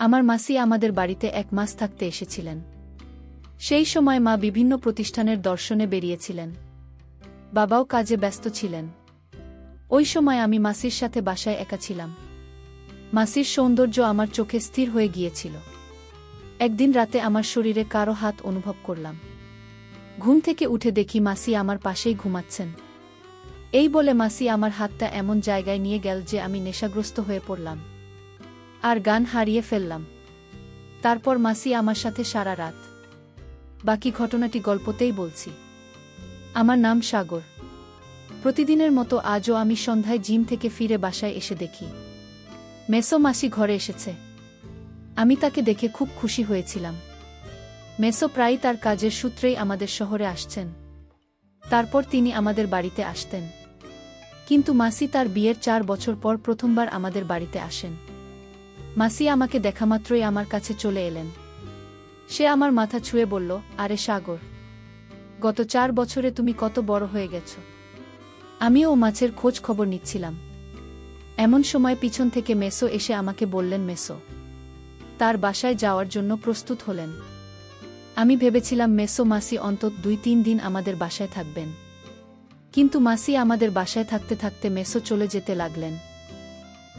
আমার মাসি আমাদের বাড়িতে 1 মাস থাকতে এসেছিলেন। সেই সময় মা বিভিন্ন প্রতিষ্ঠানের দর্শনে বেরিয়েছিলেন। বাবাও কাজে ব্যস্ত ছিলেন। ওই সময় আমি মাসির সাথে বাসায় একা ছিলাম। মাসির সৌন্দর্য আমার চোখে স্থির হয়ে গিয়েছিল। একদিন রাতে আমার শরীরে কারো হাত অনুভব করলাম। ঘুম থেকে উঠে দেখি মাসি আমার পাশেই ঘুমাচ্ছেন। এই বলে মাসি আমার হাতটা এমন জায়গায় নিয়ে গেল যে আমি নেশাগ্রস্ত হয়ে পড়লাম আর জ্ঞান হারিয়ে ফেললাম। তারপর মাসি আমার সাথে সারা রাত। বাকি ঘটনাটি গল্পতেই বলছি। আমার নাম সাগর। প্রতিদিনের মতো আজও আমি সন্ধ্যায় জিম থেকে ফিরে বাসায় এসে দেখি মেসো মাসি ঘরে এসেছে। আমি তাকে দেখে খুব খুশি হয়েছিলাম। মেসো প্রায়ই তার কাজের সূত্রেই আমাদের শহরে আসছেন। তারপর তিনি আমাদের বাড়িতে আসতেন। কিন্তু মাসি তার বিয়ের 4 বছর পর প্রথমবার আমাদের বাড়িতে আসেন। মাসি আমাকে দেখামাত্রই আমার কাছে চলে এলেন। সে আমার মাথা ছুঁয়ে বলল, আরে সাগর, গত 4 বছরে তুমি কত বড় হয়ে গেছ। আমিও মাছের খোঁজ খবর নিচ্ছিলাম। এমন সময় পিছন থেকে মেসো এসে আমাকে বললেন মেসো তার বাসায় যাওয়ার জন্য প্রস্তুত হলেন। আমি ভেবেছিলাম মেসো মাসি অন্তত 2-3 দিন আমাদের বাসায় থাকবেন। কিন্তু মাসি আমাদের বাসায় থাকতে থাকতে মেসো চলে যেতে লাগলেন।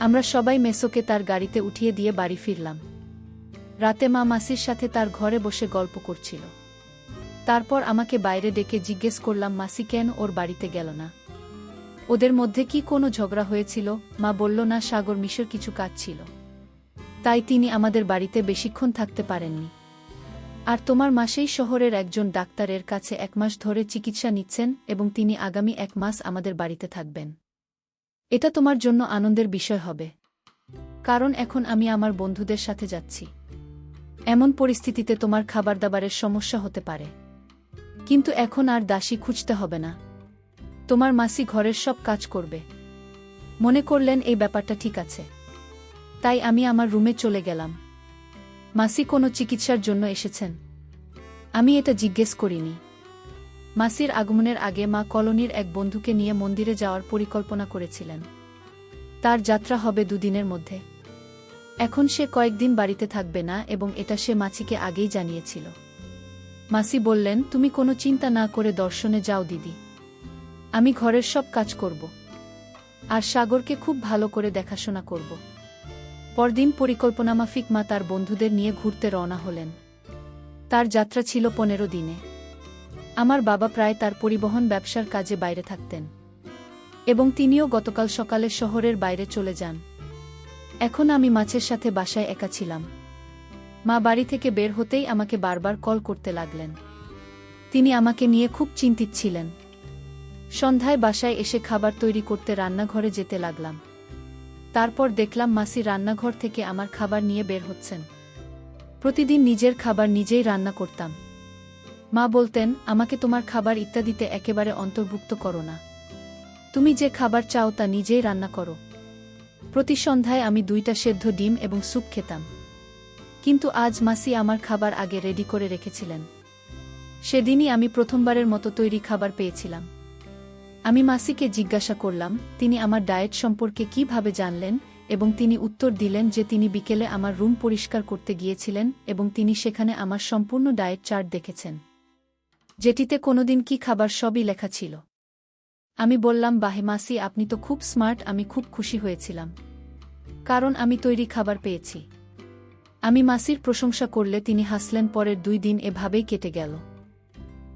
আমরা সবাই মেসোকে তার গাড়িতে উঠিয়ে দিয়ে বাড়ি ফিরলাম। রাতে মা মাসির সাথে তার ঘরে বসে গল্প করছিল। তারপর আমাকে বাইরে ডেকে জিজ্ঞেস করলাম মাসি কেন ওর বাড়িতে গেল না। ওদের মধ্যে কি কোনো ঝগড়া হয়েছিল? মা বলল না, সাগর মিশর কিছু কাজ ছিল, তাই তিনি আমাদের বাড়িতে বেশিক্ষণ থাকতে পারেননি। আর তোমার মাসেই শহরের একজন ডাক্তারের কাছে 1 মাস ধরে চিকিৎসা নিচ্ছেন এবং তিনি আগামী 1 মাস আমাদের বাড়িতে থাকবেন। এটা তোমার জন্য আনন্দের বিষয় হবে, কারণ এখন আমি আমার বন্ধুদের সাথে যাচ্ছি। এমন পরিস্থিতিতে তোমার খাবার দাবারের সমস্যা হতে পারে, কিন্তু এখন আর দাসী খুঁজতে হবে না। তোমার মাসি ঘরের সব কাজ করবে। মনে করলেন এই ব্যাপারটা ঠিক আছে, তাই আমি আমার রুমে চলে গেলাম। মাসি কোনো চিকিৎসার জন্য এসেছেন? আমি এটা জিজ্ঞেস করিনি। মাসির আগমনের আগে মা কলোনির এক বন্ধুকে নিয়ে মন্দিরে যাওয়ার পরিকল্পনা করেছিলেন। তার যাত্রা হবে 2 দিনের মধ্যে। এখন সে কয়েকদিন বাড়িতে থাকবে না এবং এটা সে মাসিকে আগেই জানিয়েছিল। মাসি বললেন, তুমি কোনো চিন্তা না করে দর্শনে যাও দিদি, আমি ঘরের সব কাজ করব আর সাগরকে খুব ভালো করে দেখাশোনা করব। পরদিন পরিকল্পনামাফিক মা তার বন্ধুদের নিয়ে ঘুরতে রওনা হলেন। তার যাত্রা ছিল 15 দিনে। আমার বাবা প্রায় তার পরিবহন ব্যবসার কাজে বাইরে থাকতেন এবং তিনিও গতকাল সকালে শহরের বাইরে চলে যান। এখন আমি মাছের সাথে বাসায় একা ছিলাম। মা বাড়ি থেকে বের হতেই আমাকে বারবার কল করতে লাগলেন। তিনি আমাকে নিয়ে খুব চিন্তিত ছিলেন। সন্ধ্যায় বাসায় এসে খাবার তৈরি করতে রান্নাঘরে যেতে লাগলাম। তারপর দেখলাম মাসি রান্নাঘর থেকে আমার খাবার নিয়ে বের হচ্ছেন। প্রতিদিন নিজের খাবার নিজেই রান্না করতাম। মা বলতেন, আমাকে তোমার খাবার ইত্যাদিতে একেবারে অন্তর্ভুক্ত করো না। তুমি যে খাবার চাও তা নিজেই রান্না করো। প্রতি সন্ধ্যায় আমি 2টা সেদ্ধ ডিম এবং স্যুপ খেতাম। কিন্তু আজ মাসি আমার খাবার আগে রেডি করে রেখেছিলেন। সেদিনই আমি প্রথমবারের মতো তৈরি খাবার পেয়েছিলাম। আমি মাসিকে জিজ্ঞাসা করলাম তিনি আমার ডায়েট সম্পর্কে কিভাবে জানলেন, এবং তিনি উত্তর দিলেন যে তিনি বিকেলে আমার রুম পরিষ্কার করতে গিয়েছিলেন এবং তিনি সেখানে আমার সম্পূর্ণ ডায়েট চার্ট দেখেছেন, যেটিতে কোনোদিন কি খাবার সবই লেখা ছিল। আমি বললাম, বাহে মাসি, আপনি তো খুব স্মার্ট। আমি খুব খুশি হয়েছিলাম, কারণ আমি তৈরি খাবার পেয়েছি। আমি মাসির প্রশংসা করলে তিনি হাসলেন। পরের 2 দিন এভাবেই কেটে গেল।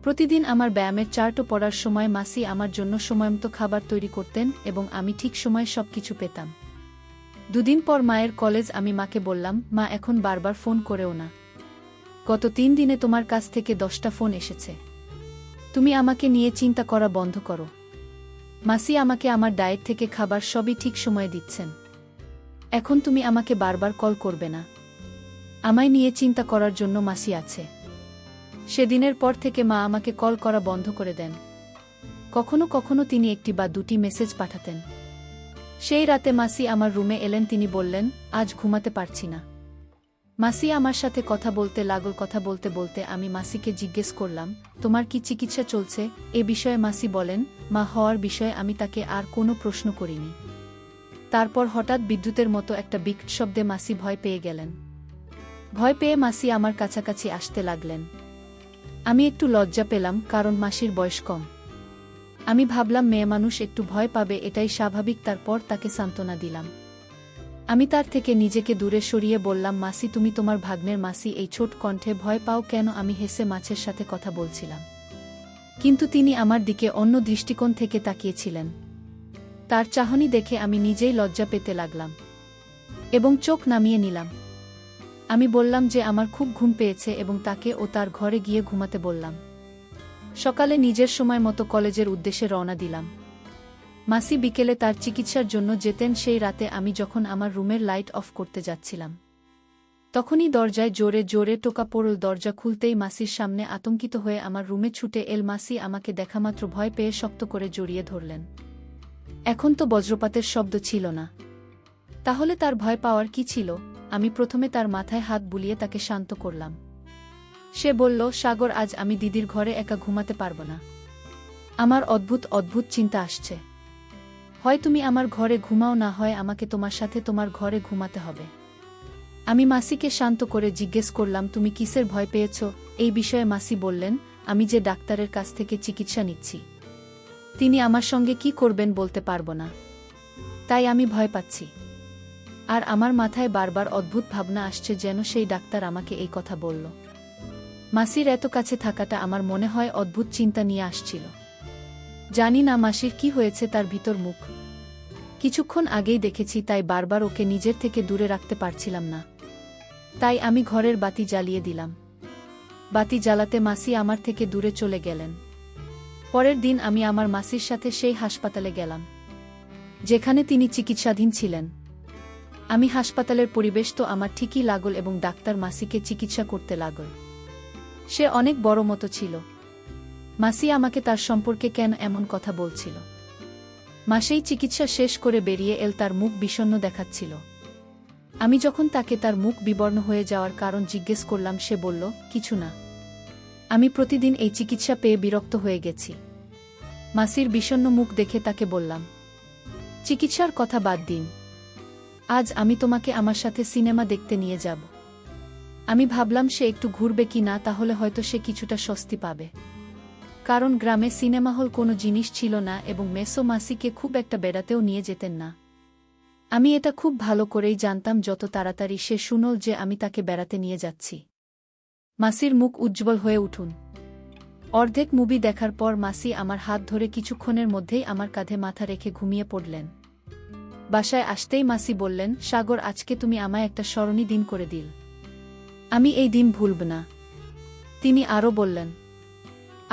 প্রতিদিন আমার ব্যায়ামের চার্টও পড়ার সময় মাসি আমার জন্য সময়মতো খাবার তৈরি করতেন এবং আমি ঠিক সময়ে সবকিছু পেতাম। 2 দিন পর মায়ের কলেজ। আমি মাকে বললাম, মা, এখন বারবার ফোন করেও না। গত 3 দিনে তোমার কাছ থেকে 10টা ফোন এসেছে। তুমি আমাকে নিয়ে চিন্তা করা বন্ধ করো। মাসি আমাকে আমার ডায়েট থেকে খাবার সবই ঠিক সময়ে দিচ্ছেন। এখন তুমি আমাকে বারবার কল করবে না। আমায় নিয়ে চিন্তা করার জন্য মাসি আছে। সেদিনের পর থেকে মা আমাকে কল করা বন্ধ করে দেন। কখনো কখনো তিনি 1টি বা 2টি মেসেজ পাঠাতেন। সেই রাতে মাসি আমার রুমে এলেন। তিনি বললেন, আজ ঘুমাতে পারছি না। মাসি আমার সাথে কথা বলতে লাগল। কথা বলতে বলতে আমি মাসিকে জিজ্ঞেস করলাম, তোমার কি চিকিৎসা চলছে? এ বিষয়ে মাসি বলেন, মা হওয়ার বিষয়ে আমি তাকে আর কোনো প্রশ্ন করিনি। তারপর হঠাৎ বিদ্যুতের মতো একটা বিকট শব্দে মাসি ভয় পেয়ে গেলেন। ভয় পেয়ে মাসি আমার কাছাকাছি আসতে লাগলেন। আমি একটু লজ্জা পেলাম, কারণ মাসির বয়স কম। আমি ভাবলাম মেয়ে মানুষ একটু ভয় পাবে, এটাই স্বাভাবিক। তারপর তাকে সান্ত্বনা দিলাম। আমি তার থেকে নিজেকে দূরে সরিয়ে বললাম, মাসি তুমি তোমার ভাগ্নের মাসি, এই ছোট কণ্ঠে ভয় পাও কেন? আমি হেসে মাছের সাথে কথা বলছিলাম, কিন্তু তিনি আমার দিকে অন্য দৃষ্টিকোণ থেকে তাকিয়েছিলেন। তার চাহনি দেখে আমি নিজেই লজ্জা পেতে লাগলাম এবং চোখ নামিয়ে নিলাম। আমি বললাম যে আমার খুব ঘুম পেয়েছে এবং তাকে ও তার ঘরে গিয়ে ঘুমাতে বললাম। সকালে নিজের সময় মতো কলেজের উদ্দেশ্যে রওনা দিলাম। মাসি বিকেলে তার চিকিৎসার জন্য যেতেন। সেই রাতে আমি যখন আমার রুমের লাইট অফ করতে যাচ্ছিলাম, তখনই দরজায় জোরে জোরে টোকা পড়ল। দরজা খুলতেই মাসির সামনে আতঙ্কিত হয়ে আমার রুমে ছুটে এল। মাসি আমাকে দেখামাত্র ভয় পেয়ে শক্ত করে জড়িয়ে ধরলেন। এখন তো বজ্রপাতের শব্দ ছিল না, তাহলে তার ভয় পাওয়ার কি ছিল? আমি প্রথমে তার মাথায় হাত বুলিয়ে তাকে শান্ত করলাম। সে বলল, সাগর, আজ আমি দিদির ঘরে একা ঘুমাতে পারব না। আমার অদ্ভুত অদ্ভুত চিন্তা আসছে। হয় তুমি আমার ঘরে ঘুমাও, না হয় আমাকে তোমার সাথে তোমার ঘরে ঘুমাতে হবে। আমি মাসিকে শান্ত করে জিজ্ঞেস করলাম, তুমি কিসের ভয় পেয়েছ? এই বিষয়ে মাসি বললেন, আমি যে ডাক্তারের কাছ থেকে চিকিৎসা নিচ্ছি, তিনি আমার সঙ্গে কি করবেন বলতে পারব না, তাই আমি ভয় পাচ্ছি। আর আমার মাথায় বারবার অদ্ভুত ভাবনা আসছে, যেন সেই ডাক্তার আমাকে এই কথা বলল। মাসির এত কাছে থাকাটা আমার মনে হয় অদ্ভুত চিন্তা নিয়ে আসছিল। জানি না মাসির কি হয়েছে, তার ভিতর মুখ কিছুক্ষণ আগেই দেখেছি, তাই বারবার ওকে নিজের থেকে দূরে রাখতে পারছিলাম না। তাই আমি ঘরের বাতি জ্বালিয়ে দিলাম। বাতি জ্বালাতে মাসি আমার থেকে দূরে চলে গেলেন। পরের দিন আমি আমার মাসির সাথে সেই হাসপাতালে গেলাম যেখানে তিনি চিকিৎসাধীন ছিলেন। আমি হাসপাতালের পরিবেশ তো আমার ঠিকই লাগল এবং ডাক্তার মাসিকে চিকিৎসা করতে লাগল। সে অনেক বড় মতো ছিল। মাসি আমাকে তার সম্পর্কে কেন এমন কথা বলছিল? মাসেই চিকিৎসা শেষ করে বেরিয়ে এল, তার মুখ বিষণ্ণ দেখাচ্ছিল। আমি যখন তাকে তার মুখ বিবর্ণ হয়ে যাওয়ার কারণ জিজ্ঞেস করলাম, সে বলল, কিছু না, আমি প্রতিদিন এই চিকিৎসা পেয়ে বিরক্ত হয়ে গেছি। মাসির বিষণ্ণ মুখ দেখে তাকে বললাম, চিকিৎসার কথা বাদ দিন, আজ আমি তোমাকে আমার সাথে সিনেমা দেখতে নিয়ে যাব। আমি ভাবলাম সে একটু ঘুরবে কি না, তাহলে হয়তো সে কিছুটা স্বস্তি পাবে, কারণ গ্রামে সিনেমা হল কোনো জিনিস ছিল না এবং মেসো মাসিকে খুব একটা বেড়াতেও নিয়ে যেতেন না। আমি এটা খুব ভালো করেই জানতাম, যত তাড়াতাড়ি সে শুনল যে আমি তাকে বেড়াতে নিয়ে যাচ্ছি, মাসির মুখ উজ্জ্বল হয়ে উঠুন। অর্ধেক মুভি দেখার পর মাসি আমার হাত ধরে কিছুক্ষণের মধ্যেই আমার কাঁধে মাথা রেখে ঘুমিয়ে পড়লেন। বাসায় আসতেই মাসি বললেন, সাগর, আজকে তুমি আমায় একটা স্মরণী দিন করে দিল, আমি এই দিন ভুলব না। তিনি আরও বললেন,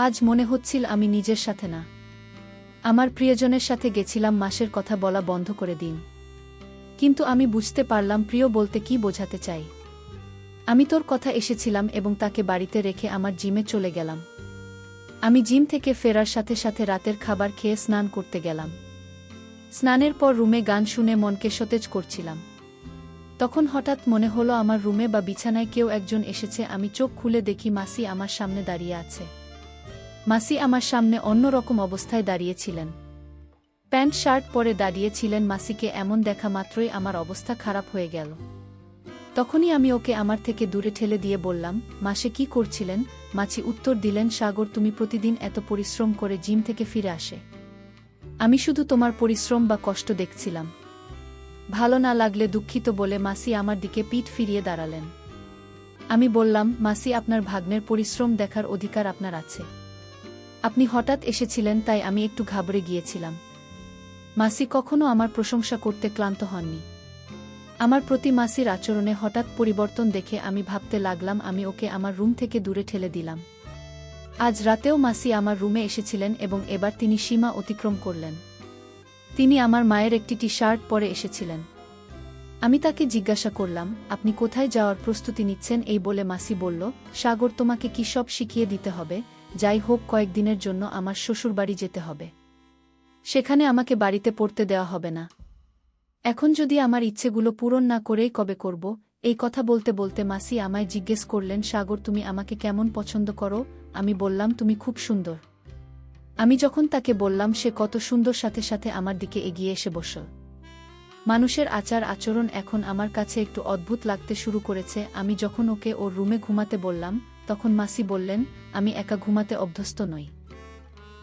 আজ মনে হচ্ছিল আমি নিজের সাথে না, আমার প্রিয়জনের সাথে গেছিলাম। মাসের কথা বলা বন্ধ করে দিন। কিন্তু আমি বুঝতে পারলাম প্রিয় বলতে কি বোঝাতে চাই। আমি তোর কথা এসেছিলাম এবং তাকে বাড়িতে রেখে আমার জিমে চলে গেলাম। আমি জিম থেকে ফেরার সাথে সাথে রাতের খাবার খেয়ে স্নান করতে গেলাম। স্নানের পর রুমে গান শুনে মনকে সতেজ করছিলাম। তখন হঠাৎ মনে হলো আমার রুমে বা বিছানায় কেউ একজন এসেছে। আমি চোখ খুলে দেখি মাসি আমার সামনে দাঁড়িয়ে আছে। মাসি আমার সামনে অন্যরকম অবস্থায় দাঁড়িয়েছিলেন, প্যান্ট শার্ট পরে দাঁড়িয়েছিলেন। মাসিকে এমন দেখা মাত্রই আমার অবস্থা খারাপ হয়ে গেল। তখনই আমি ওকে আমার থেকে দূরে ঠেলে দিয়ে বললাম, মাসে কি করছিলেন? মাছি উত্তর দিলেন, সাগর, তুমি প্রতিদিন এত পরিশ্রম করে জিম থেকে ফিরে আসে, আমি শুধু তোমার পরিশ্রম বা কষ্ট দেখছিলাম। ভালো না লাগলে দুঃখিত বলে মাসি আমার দিকে পিঠ ফিরিয়ে দাঁড়ালেন। আমি বললাম, মাসি, আপনার ভাগ্নের পরিশ্রম দেখার অধিকার আপনার আছে। আপনি হঠাৎ এসেছিলেন, তাই আমি একটু ঘাবড়ে গিয়েছিলাম। মাসি কখনো আমার প্রশংসা করতে ক্লান্ত হননি। আমার প্রতি মাসির আচরণে হঠাৎ পরিবর্তন দেখে আমি ভাবতে লাগলাম আমি ওকে আমার রুম থেকে দূরে ঠেলে দিলাম। আজ রাতেও মাসি আমার রুমে এসেছিলেন এবং এবার তিনি সীমা অতিক্রম করলেন। তিনি আমার মায়ের একটি টি শার্ট পরে এসেছিলেন। আমি তাকে জিজ্ঞাসা করলাম, আপনি কোথায় যাওয়ার প্রস্তুতি নিচ্ছেন? এই বলে মাসি বলল, সাগর, তোমাকে কি সব শিখিয়ে দিতে হবে? যাই হোক, কয়েকদিনের জন্য আমার শ্বশুরবাড়ি যেতে হবে। সেখানে আমাকে বাড়িতে পড়তে দেওয়া হবে না। এখন যদি আমার ইচ্ছেগুলো পূরণ না করেই কবে করব? এই কথা বলতে বলতে মাসি আমায় জিজ্ঞেস করলেন, সাগর, তুমি আমাকে কেমন পছন্দ করো? আমি বললাম, তুমি খুব সুন্দর। আমি যখন তাকে বললাম সে কত সুন্দর, সাথে সাথে আমার দিকে এগিয়ে এসে বসল। মানুষের আচার আচরণ এখন আমার কাছে একটু অদ্ভুত লাগতে শুরু করেছে। আমি যখন ওকে ওর রুমে ঘুমাতে বললাম, তখন মাসি বললেন, আমি একা ঘুমাতে অভ্যস্ত নই।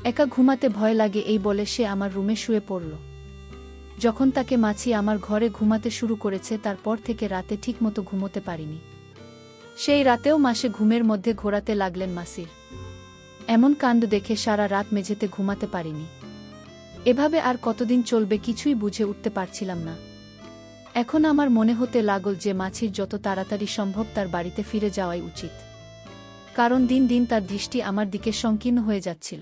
একা ঘুমাতে ভয় লাগে এই বলে সে আমার রুমে শুয়ে পড়ল। যখন তাকে মাছি আমার ঘরে ঘুমাতে শুরু করেছে তারপর থেকে রাতে ঠিকমতো ঘুমোতে পারিনি। সেই রাতেও মাসে ঘুমের মধ্যে ঘোরাতে লাগলেন মাসির। এমন কাণ্ড দেখে সারা রাত মেঝেতে ঘুমাতে পারিনি। এভাবে আর কতদিন চলবে কিছুই বুঝে উঠতে পারছিলাম না। এখন আমার মনে হতে লাগল যে মাছির যত তাড়াতাড়ি সম্ভব তার বাড়িতে ফিরে যাওয়াই উচিত, কারণ দিন দিন তার দৃষ্টি আমার দিকে সংকীর্ণ হয়ে যাচ্ছিল।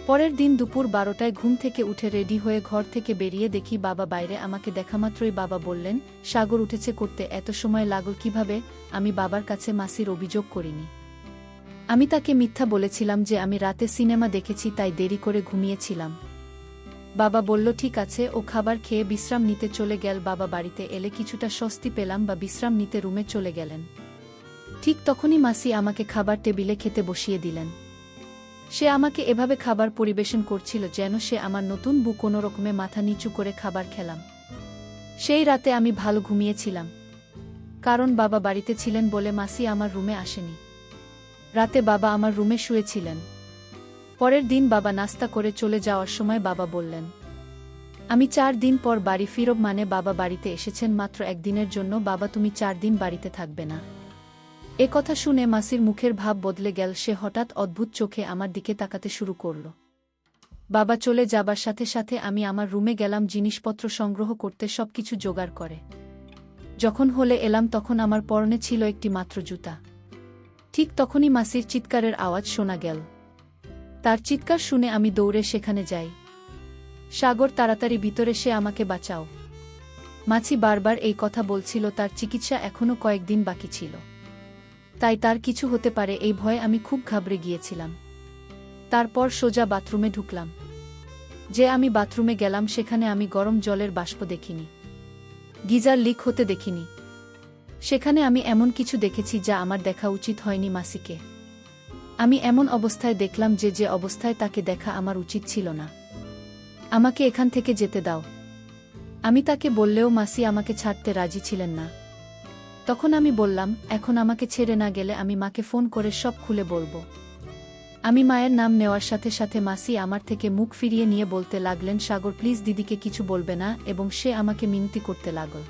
পরের দিন দুপুর 12টায় ঘুম থেকে উঠে রেডি হয়ে ঘর থেকে বেরিয়ে দেখি বাবা বাইরে। আমাকে দেখামাত্রই বাবা বললেন, সাগর উঠেছে করতে এত সময় লাগল কিভাবে? আমি বাবার কাছে মাসির অভিযোগ করিনি। আমি তাকে মিথ্যা বলেছিলাম যে আমি রাতে সিনেমা দেখেছি তাই দেরি করে ঘুমিয়েছিলাম। বাবা বলল, ঠিক আছে, ও খাবার খেয়ে বিশ্রাম নিতে চলে গেল। বাবা বাড়িতে এলে কিছুটা স্বস্তি পেলাম বা বিশ্রাম নিতে রুমে চলে গেলেন। ঠিক তখনই মাসি আমাকে খাবার টেবিলে খেতে বসিয়ে দিলেন। সে আমাকে এভাবে খাবার পরিবেশন করছিল যেন সে আমার নতুন বউ। কোনো রকমে মাথা নিচু করে খাবার খেলাম। সেই রাতে আমি ভালো ঘুমিয়েছিলাম, কারণ বাবা বাড়িতে ছিলেন বলে মাসি আমার রুমে আসেনি। রাতে বাবা আমার রুমে শুয়েছিলেন। পরের দিন বাবা নাস্তা করে চলে যাওয়ার সময় বাবা বললেন, আমি 4 দিন পর বাড়ি ফিরব। মানে বাবা বাড়িতে এসেছেন মাত্র একদিনের জন্য। বাবা, তুমি 4 দিন বাড়িতে থাকবে না? এ কথা শুনে মাসির মুখের ভাব বদলে গেল। সে হঠাৎ অদ্ভুত চোখে আমার দিকে তাকাতে শুরু করল। বাবা চলে যাবার সাথে সাথে আমি আমার রুমে গেলাম জিনিসপত্র সংগ্রহ করতে, সবকিছু জোগাড় করে। যখন হলে এলাম তখন আমার পরনে ছিল একটি মাত্র জুতা। ঠিক তখনই মাসির চিৎকারের আওয়াজ শোনা গেল। তার চিৎকার শুনে আমি দৌড়ে সেখানে যাই। সাগর, তাড়াতাড়ি ভিতরে, সে আমাকে বাঁচাও। মাছি বারবার এই কথা বলছিল। তার চিকিৎসা এখনও কয়েকদিন বাকি ছিল, তাই তার কিছু হতে পারে এই ভয়ে আমি খুব ঘাবড়ে গিয়েছিলাম। তারপর সোজা বাথরুমে ঢুকলাম। যে আমি বাথরুমে গেলাম সেখানে আমি গরম জলের বাষ্প দেখিনি, গিজার লিক হতে দেখিনি। সেখানে আমি এমন কিছু দেখেছি যা আমার দেখা উচিত হয়নি মাসিকে। আমি এমন অবস্থায় দেখলাম যে অবস্থায় তাকে দেখা আমার উচিত ছিল না। আমাকে এখান থেকে যেতে দাও। আমি তাকে বললেও মাসি আমাকে ছাড়তে রাজি ছিলেন না। তখন আমি বললাম, এখন আমাকে ছেড়ে না গেলে আমি মাকে ফোন করে সব খুলে বলবো। আমি মায়ের নাম নেওয়ার সাথে সাথে মাসি আমার থেকে মুখ ফিরিয়ে নিয়ে বলতে লাগলেন, সাগর প্লিজ, দিদিকে কিছু বলবে না। এবং সে আমাকে মিনতি করতে লাগল।